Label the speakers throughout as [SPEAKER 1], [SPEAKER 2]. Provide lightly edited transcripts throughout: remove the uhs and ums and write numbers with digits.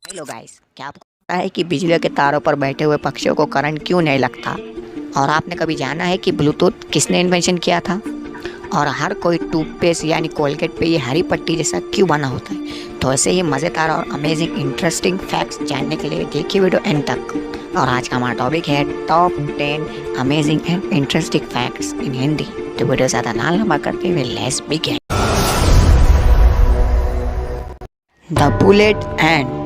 [SPEAKER 1] Hello guys, क्या आपको पता है कि बिजली के तारों पर बैठे हुए पक्षियों को करंट क्यों नहीं लगता? और आपने कभी जाना है कि ब्लूटूथ किसने इन्वेंशन किया था? और हर कोई टूथपेस्ट यानी कोलगेट पे ये हरी पट्टी जैसा क्यों बना होता है? तो ऐसे ही मज़ेदार और अमेजिंग इंटरेस्टिंग फैक्ट्स जानने के लिए देखिए वीडियो एंड तक। और आज का हमारा टॉपिक है top 10 amazing and interesting facts in Hindi. तो वीडियो ज़्यादा ना लंबा करते हुए let's begin. The bullet and.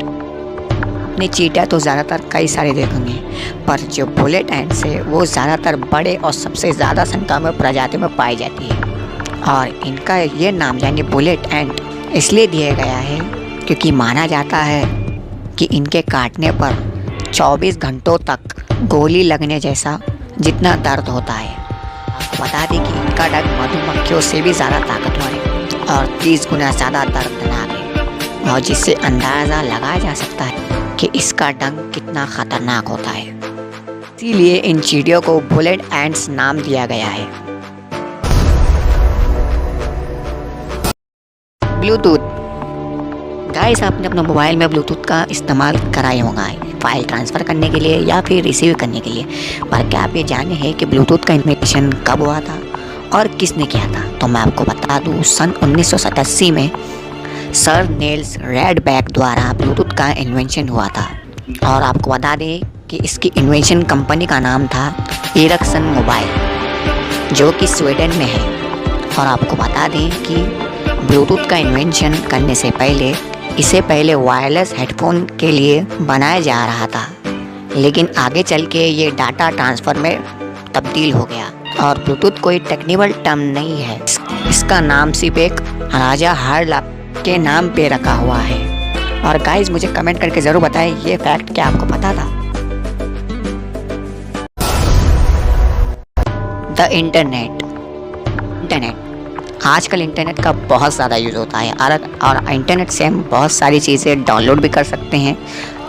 [SPEAKER 1] अपने चींटियाँ तो ज़्यादातर कई सारे देखेंगे, पर जो बुलेट एंड्स है वो ज़्यादातर बड़े और सबसे ज़्यादा संख्या में प्रजातियों में पाई जाती है। और इनका ये नाम यानी बुलेट एंड इसलिए दिया गया है क्योंकि माना जाता है कि इनके काटने पर 24 घंटों तक गोली लगने जैसा जितना दर्द होता है। आपको बता दें कि इनका डंक मधुमक्खियों से भी ज़्यादा ताकतवर है और 30 गुना ज़्यादा दर्दनाक है, और जिससे अंदाज़ा लगाया जा सकता है कि इसका डंक कितना खतरनाक होता है। इसीलिए इन चींटियों को बुलेट एंड्स नाम दिया गया है। ब्लूटूथ। गाइस, आपने अपने मोबाइल में ब्लूटूथ का इस्तेमाल करा ही होगा फाइल ट्रांसफ़र करने के लिए या फिर रिसीव करने के लिए, पर क्या आप ये जाने हैं कि ब्लूटूथ का इन्वेंशन कब हुआ था और किसने किया था? तो मैं आपको बता दूँ, सन 1987 में सर नेल्स रेडबैक द्वारा ब्लूटूथ का इन्वेंशन हुआ था। और आपको बता दें कि इसकी इन्वेंशन कंपनी का नाम था एरिक्सन मोबाइल, जो कि स्वीडन में है। और आपको बता दें कि ब्लूटूथ का इन्वेंशन करने से पहले इसे वायरलेस हेडफोन के लिए बनाया जा रहा था, लेकिन आगे चल के ये डाटा ट्रांसफ़र में तब्दील हो गया। और ब्लूटूथ कोई टेक्निकल टर्म नहीं है, इसका नाम सिर्फ एक राजा हार्ला के नाम पे रखा हुआ है। और गाइस, मुझे कमेंट करके ज़रूर बताएं ये फैक्ट क्या आपको पता था। The internet. आजकल इंटरनेट का बहुत ज़्यादा यूज़ होता है और इंटरनेट से हम बहुत सारी चीज़ें डाउनलोड भी कर सकते हैं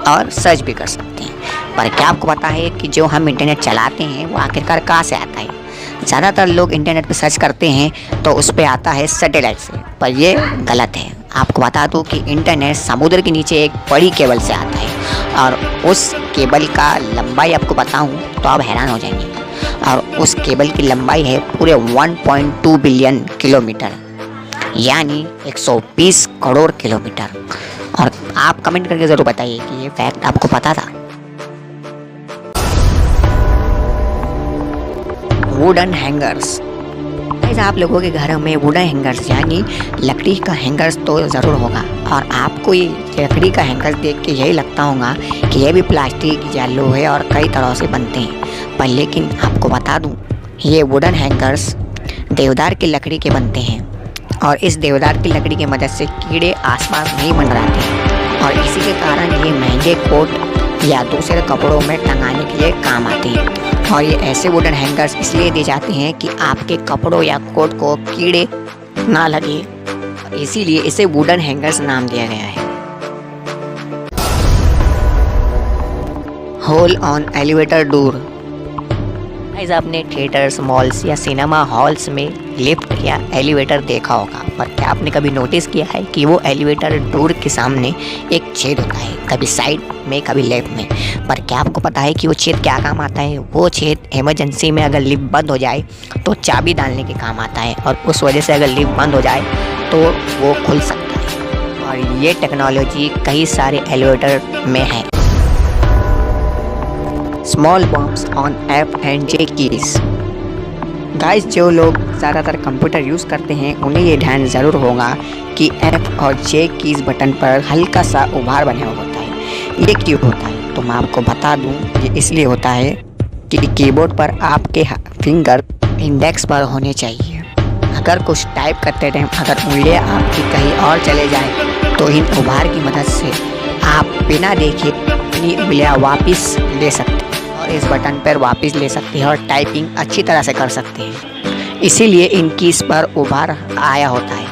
[SPEAKER 1] और सर्च भी कर सकते हैं। पर क्या आपको पता है कि जो हम इंटरनेट चलाते हैं वो आखिरकार कहाँ से आता है? ज़्यादातर लोग इंटरनेट पर सर्च करते हैं तो उस पर आता है सैटेलाइट से, पर ये गलत है। आपको बता दूं कि इंटरनेट समुद्र के नीचे एक बड़ी केबल से आता है, और उस केबल का लंबाई आपको बताऊं तो आप हैरान हो जाएंगे। और उस केबल की लंबाई है पूरे 1.2 बिलियन किलोमीटर, यानी 120 करोड़ किलोमीटर। और आप कमेंट करके ज़रूर बताइए कि ये फैक्ट आपको पता था। Wooden hangers. आप लोगों के घरों में वुडन हैंगर्स यानी लकड़ी का हैंगर्स तो ज़रूर होगा, और आपको ये लकड़ी का हैंगर्स देख के यही लगता होगा कि ये भी प्लास्टिक या लोहे और कई तरह से बनते हैं। पर लेकिन आपको बता दूं, ये वुडन हैंगर्स देवदार की लकड़ी के बनते हैं, और इस देवदार की लकड़ी की मदद से कीड़े आसपास नहीं मंडराते हैं, और इसी के कारण ये महंगे कोट या दूसरे कपड़ों में टंगाने के लिए काम आते हैं। और ये ऐसे वुडन हैंगर्स इसलिए दिए जाते हैं कि आपके कपड़ों या कोट को कीड़े ना लगे, इसीलिए इसे वुडन हैंगर्स नाम दिया गया है। Hole on elevator door. आपने थिएटर्स, मॉल्स या सिनेमा हॉल्स में लिफ्ट या एलिवेटर देखा होगा, पर क्या आपने कभी नोटिस किया है कि वो एलिवेटर डोर के सामने एक छेद होता है, कभी साइड में कभी लेफ्ट में। पर क्या आपको पता है कि वो छेद क्या काम आता है? वो छेद इमरजेंसी में अगर लिफ्ट बंद हो जाए तो चाबी डालने के काम आता है, और उस वजह से अगर लिफ्ट बंद हो जाए तो वो खुल सकता है। और ये टेक्नोलॉजी कई सारे एलिवेटर में है। Small bumps on F and J keys. Guys, जो लोग ज़्यादातर कंप्यूटर यूज़ करते हैं उन्हें ये ध्यान ज़रूर होगा कि एफ और जे कीज बटन पर हल्का सा उभार बना होता है। ये क्यों होता है? तो मैं आपको बता दूं, ये इसलिए होता है कि कीबोर्ड पर आपके फिंगर इंडेक्स पर होने चाहिए। अगर कुछ टाइप करते टाइम अगर उंगलियां आपकी कहीं और चले जाए तो इन उभार की मदद से आप बिना देखे अपनी उंगलियां वापस ले सकते हैं, और इस बटन पर वापस ले सकते हैं और टाइपिंग अच्छी तरह से कर सकते हैं। इसीलिए इन कीज पर उभार आया होता है।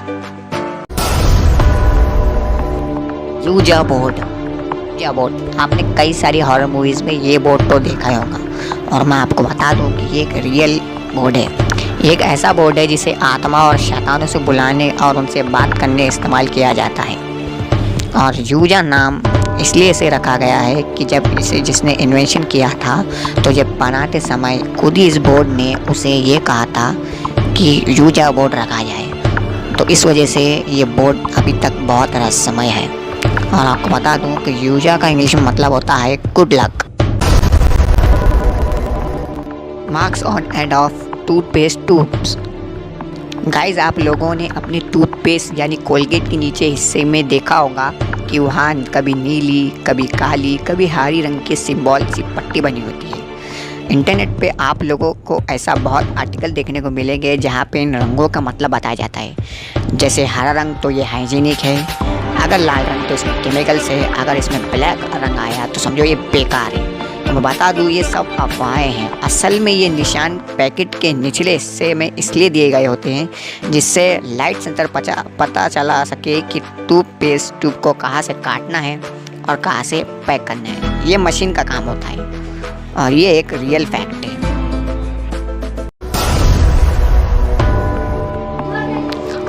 [SPEAKER 1] यूजा बोर्ड। आपने कई सारी हॉरर मूवीज़ में ये बोर्ड तो देखा ही होगा, और मैं आपको बता दूं कि ये एक रियल बोर्ड है। एक ऐसा बोर्ड है जिसे आत्मा और शैतानों से बुलाने और उनसे बात करने इस्तेमाल किया जाता है। और यूजा नाम इसलिए इसे रखा गया है कि जब इसे जिसने इन्वेंशन किया था तो जब बनाते समय खुद ही इस बोर्ड ने उसे ये कहा था कि यूजा बोर्ड रखा जाए। तो इस वजह से ये बोर्ड अभी तक बहुत रहस्यमय है। और आपको बता दूं कि यूजा का इंग्लिश में मतलब होता है good luck. Marks on end of toothpaste tubes. Guys, आप लोगों ने अपनी टूथपेस्ट यानी कोलगेट के नीचे हिस्से में देखा होगा कि वहाँ कभी नीली, कभी काली, कभी हरी रंग के सिंबल सी पट्टी बनी होती है। इंटरनेट पे आप लोगों को ऐसा बहुत आर्टिकल देखने को मिलेंगे जहाँ पे इन रंगों का मतलब बताया जाता है। जैसे हरा रंग तो ये हाइजीनिक है, अगर लाल रंग तो इसमें केमिकल्स है, अगर इसमें ब्लैक रंग आया तो समझो ये बेकार है। तो मैं बता दूँ ये सब अफवाहें हैं। असल में ये निशान पैकेट के निचले हिस्से में इसलिए दिए गए होते हैं जिससे लाइट सेंसर पता चला सके कि टूथपेस्ट ट्यूब को कहाँ से काटना है और कहाँ से पैक करना है। ये मशीन का काम होता है और ये एक रियल फैक्ट है।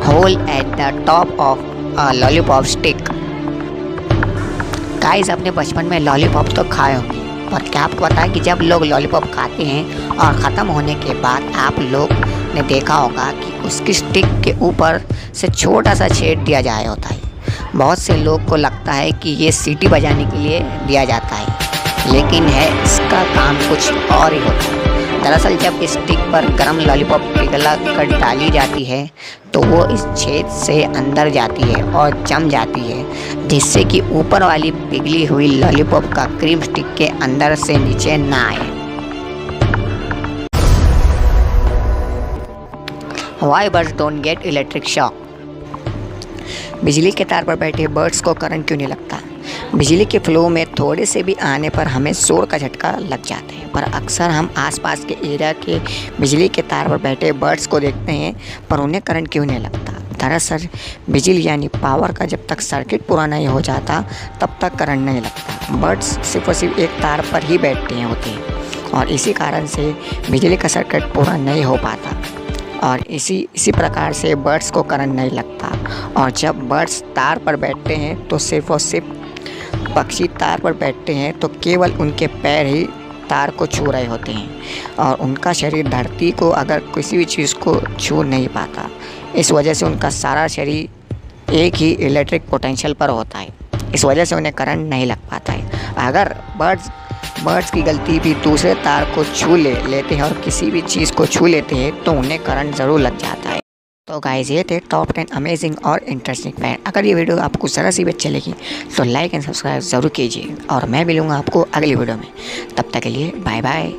[SPEAKER 1] Hole at the top of a lollipop stick. Guys, अपने बचपन में लॉलीपॉप तो खाए होंगे, पर क्या आपको पता है कि जब लोग लॉलीपॉप खाते हैं और ख़त्म होने के बाद आप लोग ने देखा होगा कि उसकी स्टिक के ऊपर से छोटा सा छेद दिया जाए होता है। बहुत से लोग को लगता है कि ये सीटी बजाने के लिए दिया जाता है, लेकिन है इसका काम कुछ और ही होता है। दरअसल जब इस स्टिक पर गर्म लॉलीपॉप पिघला कर डाली जाती है तो वो इस छेद से अंदर जाती है और जम जाती है, जिससे कि ऊपर वाली पिघली हुई लॉलीपॉप का क्रीम स्टिक के अंदर से नीचे ना आए। Why birds don't get electric shock? बिजली के तार पर बैठे बर्ड्स को करंट क्यों नहीं लगता? बिजली के फ्लो में थोड़े से भी आने पर हमें शोर का झटका लग जाता है, पर अक्सर हम आसपास के एरिया के बिजली के तार पर बैठे बर्ड्स को देखते हैं पर उन्हें करंट क्यों नहीं लगता। दरअसल बिजली यानी पावर का जब तक सर्किट पूरा नहीं हो जाता तब तक करंट नहीं लगता। बर्ड्स सिर्फ और सिर्फ एक तार पर ही बैठते होते हैं और इसी कारण से बिजली का सर्किट पूरा नहीं हो पाता और इसी प्रकार से बर्ड्स को करंट नहीं लगता। और जब बर्ड्स तार पर बैठते हैं तो सिर्फ और सिर्फ पक्षी तार पर बैठते हैं तो केवल उनके पैर ही तार को छू रहे होते हैं और उनका शरीर धरती को अगर किसी भी चीज़ को छू नहीं पाता। इस वजह से उनका सारा शरीर एक ही इलेक्ट्रिक पोटेंशियल पर होता है। इस वजह से उन्हें करंट नहीं लग पाता है। अगर बर्ड्स की गलती भी दूसरे तार को छू लेते हैं और किसी भी चीज़ को छू लेते हैं तो उन्हें करंट ज़रूर लग जाता है। तो गाइस, ये थे टॉप 10 अमेजिंग और इंटरेस्टिंग फैक्ट। अगर ये वीडियो आपको ज़रा सी भी अच्छी लगी तो लाइक एंड सब्सक्राइब ज़रूर कीजिए और मैं मिलूँगा आपको अगली वीडियो में। तब तक के लिए बाय बाय।